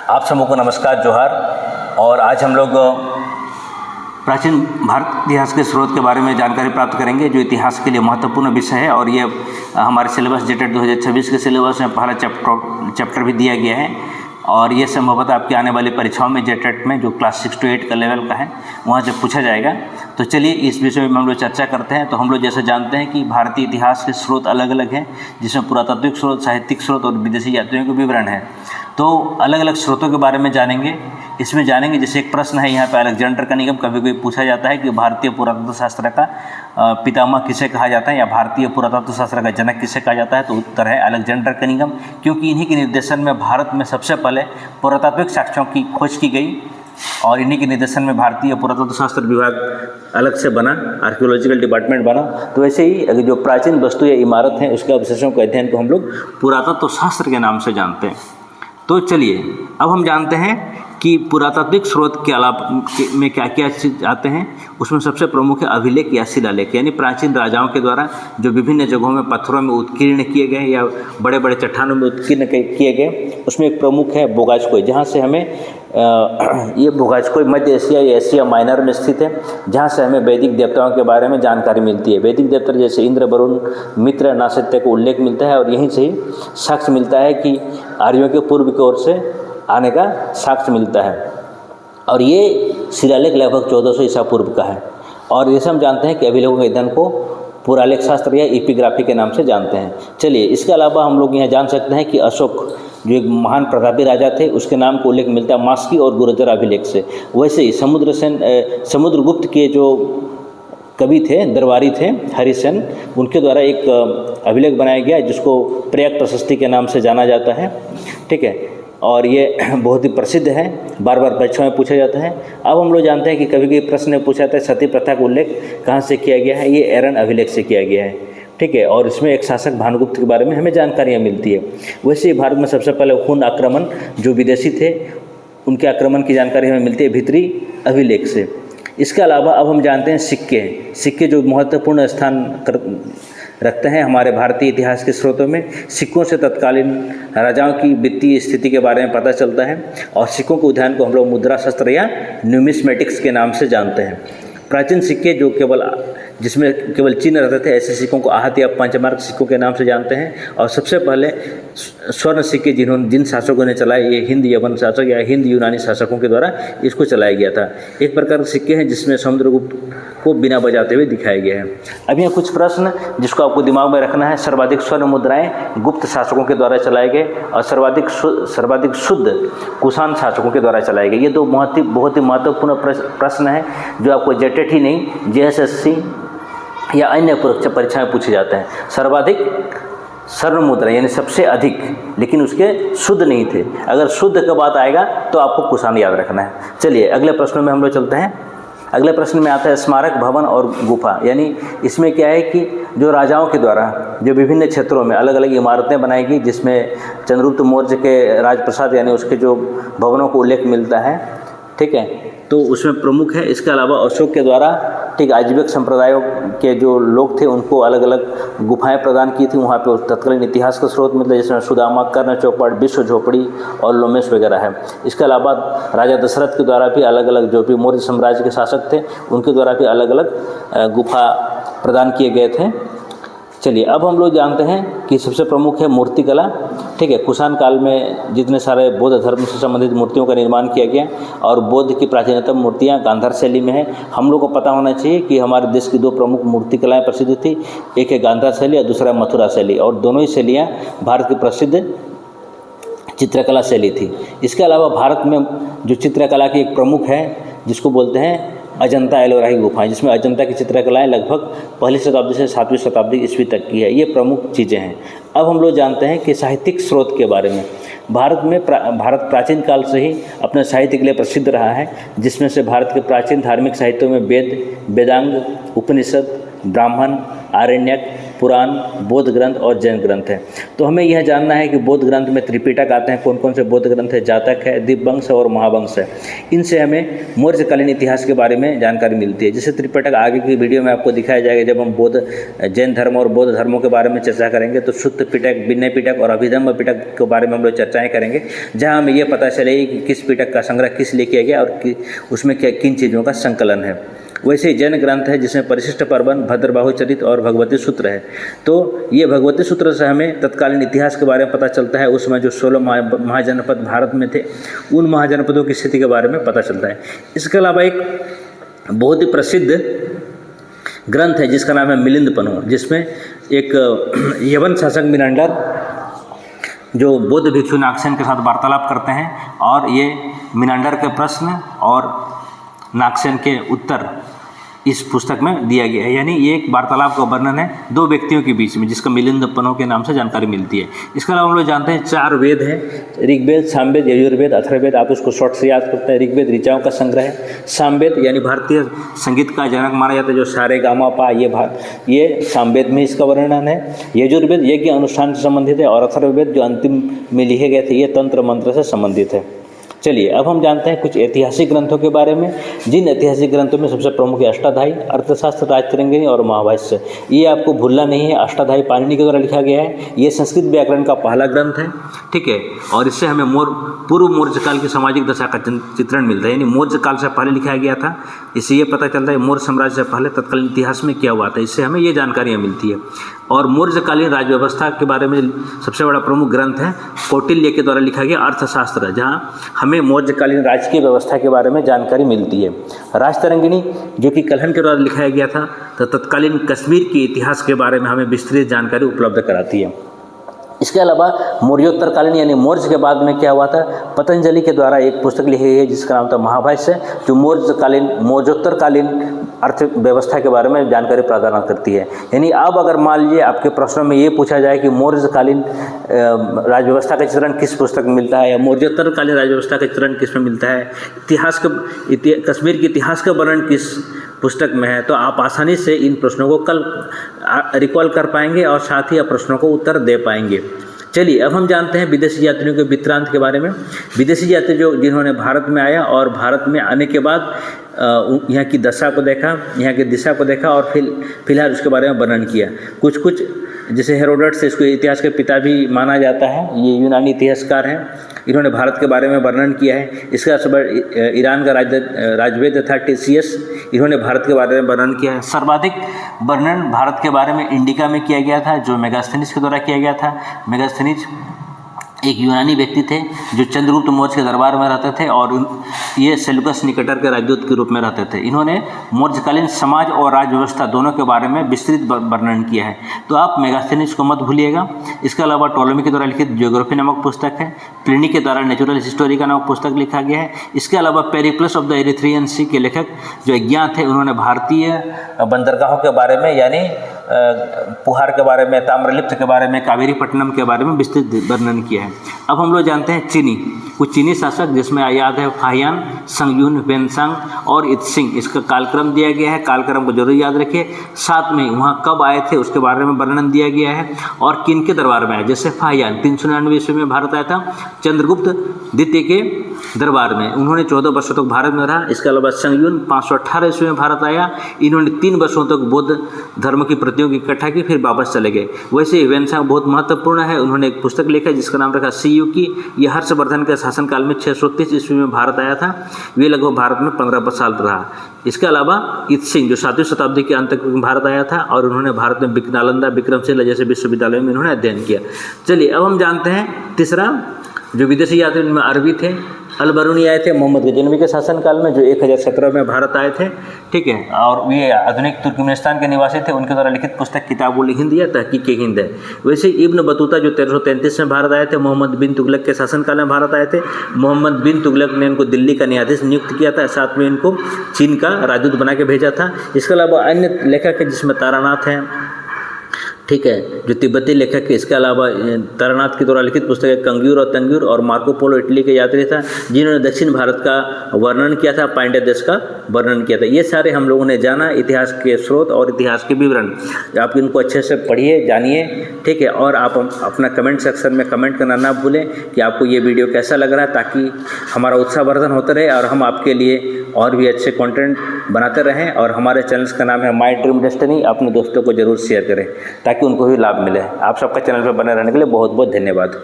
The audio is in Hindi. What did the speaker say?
आप सबों को नमस्कार, जोहार। और आज हम लोग प्राचीन भारत इतिहास के स्रोत के बारे में जानकारी प्राप्त करेंगे, जो इतिहास के लिए महत्वपूर्ण विषय है। और ये हमारे सिलेबस जेटेट 2026 के सिलेबस में पहला चैप्टर भी दिया गया है। और ये संभवतः आपकी आने वाली परीक्षाओं में जेटेट में जो क्लास 6 to 8 का लेवल का है वहाँ से पूछा जाएगा। तो चलिए इस विषय में हम लोग चर्चा करते हैं। तो हम लोग जैसे जानते हैं कि भारतीय इतिहास के स्रोत अलग अलग हैं, जिसमें पुरातात्विक स्रोत, साहित्यिक स्रोत और विदेशी यात्रियों के विवरण है। तो अलग अलग स्रोतों के बारे में जानेंगे, इसमें जानेंगे। जैसे एक प्रश्न है यहाँ पे अलेक्जेंडर कनिंघम, कभी कभी पूछा जाता है कि भारतीय पुरातत्व शास्त्र का पितामह किसे कहा जाता है, या भारतीय पुरातत्व शास्त्र का जनक किसे कहा जाता है। तो उत्तर है अलेक्जेंडर कनिंघम, क्योंकि इन्हीं के निर्देशन में भारत में सबसे पहले पुरातात्विक साक्ष्यों की खोज की गई। और इन्हीं के निर्देशन में भारतीय पुरातत्व शास्त्र विभाग अलग से बना, आर्कियोलॉजिकल डिपार्टमेंट बना। तो वैसे ही जो प्राचीन वस्तु या इमारत हैं उसके अवशेषों के अध्ययन को हम लोग पुरातत्व शास्त्र के नाम से जानते हैं। तो चलिए अब हम जानते हैं कि पुरातात्विक स्रोत के अलावा में क्या क्या चीज़ आते हैं। उसमें सबसे प्रमुख है अभिलेख या शिलालेख, यानी प्राचीन राजाओं के द्वारा जो विभिन्न जगहों में पत्थरों में उत्कीर्ण किए गए या बड़े बड़े चट्टानों में उत्कीर्ण किए गए। उसमें एक प्रमुख है बोगाजकोई, जहाँ से हमें ये बोगाजकोई मध्य एशिया या एशिया माइनर में स्थित है, जहाँ से हमें वैदिक देवताओं के बारे में जानकारी मिलती है। वैदिक देवता जैसे इंद्र, वरुण, मित्र, नासत्य को उल्लेख मिलता है। और यहीं से ही साक्ष्य मिलता है कि आर्यों के पूर्व की ओर से आने का साक्ष्य मिलता है। और ये शिलालेख लगभग 1400 ईसा पूर्व का है। और जैसे हम जानते हैं कि अभिलेखों के अध्ययन को पुरालेख शास्त्र या एपिग्राफी के नाम से जानते हैं। चलिए इसके अलावा हम लोग यहाँ जान सकते हैं कि अशोक जो एक महान प्रतापी राजा थे, उसके नाम को उल्लेख मिलता है मास्की और गुर्जर अभिलेख से। वैसे ही समुद्रगुप्त के जो कवि थे, दरबारी थे, हरिसेन, उनके द्वारा एक अभिलेख बनाया गया जिसको प्रयाग प्रशस्ति के नाम से जाना जाता है। ठीक है, और ये बहुत ही प्रसिद्ध है, बार बार परीक्षा में पूछा जाता है। अब हम लोग जानते हैं कि कभी कभी प्रश्न में पूछा जाता है सती प्रथा का उल्लेख कहाँ से किया गया है। ये एरन अभिलेख से किया गया है। ठीक है, और इसमें एक शासक भानुगुप्त के बारे में हमें जानकारियाँ मिलती है। वैसे ही भारत में सबसे पहले हुन आक्रमण, जो विदेशी थे, उनके आक्रमण की जानकारी हमें मिलती है भित्री अभिलेख से। इसके अलावा अब हम जानते हैं सिक्के जो महत्वपूर्ण स्थान रखते हैं हमारे भारतीय इतिहास के स्रोतों में। सिक्कों से तत्कालीन राजाओं की वित्तीय स्थिति के बारे में पता चलता है। और सिक्कों के अध्ययन को हम लोग मुद्रा शास्त्र या न्यूमिस्मेटिक्स के नाम से जानते हैं। प्राचीन सिक्के जो जिसमें केवल चिन्ह रहते थे, ऐसे सिक्कों को आहत या पंचमार्क सिक्कों के नाम से जानते हैं। और सबसे पहले स्वर्ण सिक्के जिन शासकों ने चलाए, ये हिंद यवन शासक या हिंद यूनानी शासकों के द्वारा इसको चलाया गया था। एक प्रकार के सिक्के हैं जिसमें समुद्रगुप्त को बिना बजाते हुए दिखाया गया है। अब यहाँ कुछ प्रश्न जिसको आपको दिमाग में रखना है। सर्वाधिक स्वर्ण मुद्राएं गुप्त शासकों के द्वारा चलाए गए, और सर्वाधिक शुद्ध कुषाण शासकों के द्वारा चलाए गए। ये दो बहुत ही महत्वपूर्ण प्रश्न है जो आपको जेटेट ही नहीं, JSSC या अन्य परीक्षा में पूछे जाते हैं। सर्वाधिक स्वर्ण मुद्रा यानी सबसे अधिक, लेकिन उसके शुद्ध नहीं थे। अगर शुद्ध का बात आएगा तो आपको कुषाण याद रखना है। चलिए अगले प्रश्न में हम लोग चलते हैं। अगले प्रश्न में आता है स्मारक, भवन और गुफा। यानी इसमें क्या है कि जो राजाओं के द्वारा जो विभिन्न क्षेत्रों में अलग अलग इमारतें बनाई गई, जिसमें चंद्रगुप्त मौर्य के राजप्रसाद यानी उसके जो भवनों को उल्लेख मिलता है। ठीक है, तो उसमें प्रमुख है। इसके अलावा अशोक के द्वारा आजीविक संप्रदायों के जो लोग थे उनको अलग अलग गुफाएं प्रदान की थी। वहाँ पे तत्कालीन इतिहास का स्रोत मिलता है, जिसमें सुदामा, कर्ण चौपड़, विश्व झोपड़ी और लोमेश वगैरह है। इसके अलावा राजा दशरथ के द्वारा भी अलग अलग, जो भी मौर्य साम्राज्य के शासक थे, उनके द्वारा भी अलग अलग गुफा प्रदान किए गए थे। चलिए अब हम लोग जानते हैं कि सबसे प्रमुख है मूर्तिकला। ठीक है, कुषाण काल में जितने सारे बौद्ध धर्म से संबंधित मूर्तियों का निर्माण किया गया, और बौद्ध की प्राचीनतम मूर्तियां गांधार शैली में है। हम लोग को पता होना चाहिए कि हमारे देश की दो प्रमुख मूर्तिकलाएं प्रसिद्ध थी, एक है गांधार शैली और दूसरा मथुरा शैली। और दोनों ही शैलियाँ भारत की प्रसिद्ध चित्रकला शैली थी। इसके अलावा भारत में जो चित्रकला की एक प्रमुख है जिसको बोलते हैं अजंता एलोरा की गुफाएं, जिसमें अजंता की चित्रकलाएं लगभग पहली शताब्दी से 7वीं शताब्दी ईस्वी तक की है। ये प्रमुख चीज़ें हैं। अब हम लोग जानते हैं कि साहित्यिक स्रोत के बारे में। भारत प्राचीन काल से ही अपने साहित्य के लिए प्रसिद्ध रहा है, जिसमें से भारत के प्राचीन धार्मिक साहित्यों में वेद, वेदांग, उपनिषद, ब्राह्मण, आरण्यक, पुराण, बौद्ध ग्रंथ और जैन ग्रंथ हैं। तो हमें यह जानना है कि बौद्ध ग्रंथ में त्रिपिटक आते हैं। कौन कौन से बौद्ध ग्रंथ है? जातक है, दीपवंश और महावंश है। इनसे हमें मौर्यकालीन इतिहास के बारे में जानकारी मिलती है। जैसे त्रिपिटक आगे की वीडियो में आपको दिखाया जाएगा। जब हम जैन धर्म और बौद्ध धर्मों के बारे में चर्चा करेंगे तो शुद्ध पिटक, विनय पिटक और अभिधम्म पिटक के बारे में हम लोग चर्चाएँ करेंगे, जहाँ हमें ये पता चलेगी कि किस पिटक का संग्रह किस लिए किया गया और उसमें किन चीज़ों का संकलन है। वैसे जैन ग्रंथ है जिसमें परिशिष्ट पर्वन, भद्रबाहु चरित और भगवती सूत्र है। तो ये भगवती सूत्र से हमें तत्कालीन इतिहास के बारे में पता चलता है। उसमें जो 16 महाजनपद भारत में थे, उन महाजनपदों की स्थिति के बारे में पता चलता है। इसके अलावा एक बहुत ही प्रसिद्ध ग्रंथ है जिसका नाम है मिलिंद पन्हो, जिसमें एक यवन शासक मिनांडर जो बौद्ध भिक्षु नागसेन के साथ वार्तालाप करते हैं और ये मिनांडर के प्रश्न और नागसेन के उत्तर इस पुस्तक में दिया गया है। यानी ये एक वार्तालाप का वर्णन है दो व्यक्तियों के बीच में, जिसका मिलिंद पन्हो के नाम से जानकारी मिलती है। इसके अलावा हम लोग जानते हैं 4 वेद हैं, ऋग्वेद, सामवेद, यजुर्वेद, अथर्ववेद। आप उसको शॉर्ट से याद करते हैं। ऋग्वेद ऋचाओं का संग्रह है। सामवेद यानी भारतीय संगीत का जनक माना जाता है, जो सारे गामा पा, ये सामवेद में इसका वर्णन है। यजुर्वेद यज्ञ अनुष्ठान से संबंधित है और अथर्ववेद जो अंतिम में लिखे गए थे, ये तंत्र मंत्र से संबंधित है। चलिए अब हम जानते हैं कुछ ऐतिहासिक ग्रंथों के बारे में, जिन ऐतिहासिक ग्रंथों में सबसे प्रमुख है अष्टाध्यायी, अर्थशास्त्र, राजतरंगिणी और महाभाष्य। ये आपको भूलना नहीं है। अष्टाध्यायी पाणिनि के द्वारा लिखा गया है। ये संस्कृत व्याकरण का पहला ग्रंथ है, ठीक है। और इससे हमें पूर्व मौर्य काल की सामाजिक दशा का चित्रण मिलता है। यानी मौर्य काल से पहले लिखा गया था। इससे ये पता चलता है मौर्य साम्राज्य से पहले तत्कालीन इतिहास में क्या हुआ था। इससे हमें ये जानकारियाँ मिलती है। और मौर्यकालीन राज्य व्यवस्था के बारे में सबसे बड़ा प्रमुख ग्रंथ है कौटिल्य के द्वारा लिखा गया अर्थशास्त्र, जहाँ हमें मौर्यकालीन राजकीय व्यवस्था के बारे में जानकारी मिलती है। राजतरंगिणी जो कि कल्हण के द्वारा लिखाया गया था, तो तत्कालीन कश्मीर के इतिहास के बारे में हमें विस्तृत जानकारी उपलब्ध कराती है। इसके अलावा मौर्योत्तरकालीन यानी मौर्य के बाद में क्या हुआ था, पतंजलि के द्वारा एक पुस्तक लिखी गई है जिसका नाम था महाभाष्य, जो मौर्योत्तरकालीन अर्थव्यवस्था के बारे में जानकारी प्रदान करती है। यानी अब अगर मान लीजिए आपके प्रश्नों में ये पूछा जाए कि मौर्यकालीन राज्य व्यवस्था का चित्रण किस पुस्तक में मिलता है या मौर्योत्तरकालीन राज्य व्यवस्था का चित्रण किस में मिलता है, कश्मीर के इतिहास का वर्णन किस पुस्तक में है, तो आप आसानी से इन प्रश्नों को कल रिकॉल कर पाएंगे और साथ ही आप प्रश्नों को उत्तर दे पाएंगे। चलिए अब हम जानते हैं विदेशी यात्रियों के वृत्तांत के बारे में। विदेशी यात्री जिन्होंने भारत में आया और भारत में आने के बाद यहाँ की दशा को देखा, यहाँ की दिशा को देखा और फिलहाल उसके बारे में वर्णन किया। कुछ जैसे हेरोडोटस, इसको इतिहास के पिता भी माना जाता है, ये यूनानी इतिहासकार हैं। इन्होंने भारत के बारे में वर्णन किया है। इसके अलावा ईरान का राजवेद था टेसियस, इन्होंने भारत के बारे में वर्णन किया है। सर्वाधिक वर्णन भारत के बारे में इंडिका में किया गया था, जो मेगास्थनीज के द्वारा किया गया था। मेगास्थनीज एक यूनानी व्यक्ति थे जो चंद्रगुप्त मौर्य के दरबार में रहते थे और ये सेल्यूकस निकेटर के राजदूत के रूप में रहते थे। इन्होंने मौर्यकालीन समाज और राज्य व्यवस्था दोनों के बारे में विस्तृत वर्णन किया है। तो आप मेगास्थनीज को मत भूलिएगा। इसके अलावा टोलेमी के द्वारा लिखित ज्योग्राफी नामक पुस्तक है। प्लिनी के द्वारा नेचुरल हिस्टोरी का नामक पुस्तक लिखा गया है। इसके अलावा पेरिप्लस ऑफ द एरिथ्रियन सी के लेखक जो अज्ञात थे, उन्होंने भारतीय बंदरगाहों के बारे में, यानी पुहार के बारे में, ताम्रलिप्त के बारे में, कावेरीपट्टनम के बारे में विस्तृत वर्णन किया है। अब हम लोग जानते हैं कुछ चीनी शासक, जिसमें याद है फाहियान, संगयून, वेनसांग और इत्सिंग। इसका कालक्रम दिया गया है, कालक्रम को जरूर याद रखिए। साथ में वहाँ कब आए थे उसके बारे में वर्णन दिया गया है और किन के दरबार में आए। जैसे फाहियान 399 ईस्वी में भारत आया था, चंद्रगुप्त द्वितीय के दरबार में, उन्होंने 14 वर्षों तक भारत में रहा। इसके अलावा संगयून 518 ईस्वी में भारत आया, इन्होंने 3 वर्षों तक बौद्ध धर्म की प्रतियों की इकट्ठा की, फिर वापस चले गए। वैसे ही वेनसांग बहुत महत्वपूर्ण है, उन्होंने एक पुस्तक लिखा जिसका नाम रखा सीयूकी। यह हर्षवर्धन के शासनकाल में 630 ईस्वी में भारत आया था। वे लगभग भारत में 15 साल रहा। इसके अलावा इत्सिंग जो 7वीं शताब्दी के अंत तक भारत आया था और उन्होंने भारत में नालंदा, विक्रमशिला जैसे विश्वविद्यालयों में इन्होंने अध्ययन किया। चलिए अब हम जानते हैं तीसरा जो विदेशी यात्री में अरबी थे, अल-बरूनी आए थे मोहम्मद गजनवी के शासनकाल में, जो 1017 में भारत आए थे, ठीक है। और वे आधुनिक तुर्कमेनिस्तान के निवासी थे। उनके द्वारा लिखित पुस्तक किताबुल हिंद या तहकीक हिंद है। वैसे इब्न बतूता जो 1333 में भारत आए थे, मोहम्मद बिन तुगलक के शासनकाल में भारत आए थे। मोहम्मद बिन तुगलक ने इनको दिल्ली का न्यायाधीश नियुक्त किया था, साथ में इनको चीन का राजदूत बना के भेजा था। इसके अलावा अन्य लेखक है जिसमें तारानाथ हैं, ठीक है, जो तिब्बती लेखक के इसके अलावा तारानाथ के द्वारा लिखित पुस्तक है कंग्यूर और तंग्यूर, और मार्को पोलो इटली के यात्री था जिन्होंने दक्षिण भारत का वर्णन किया था, पांड्या देश का वर्णन किया था। ये सारे हम लोगों ने जाना इतिहास के स्रोत और इतिहास के विवरण। आप इनको अच्छे से पढ़िए, जानिए, ठीक है। और आप अपना कमेंट सेक्शन में कमेंट करना ना भूलें कि आपको ये वीडियो कैसा लग रहा है, ताकि हमारा उत्साहवर्धन होता रहे और हम आपके लिए और भी अच्छे कंटेंट बनाते रहें। और हमारे चैनल का नाम है माय ड्रीम डेस्टिनी। अपने दोस्तों को जरूर शेयर करें ताकि उनको भी लाभ मिले। आप सबका चैनल पर बने रहने के लिए बहुत बहुत धन्यवाद।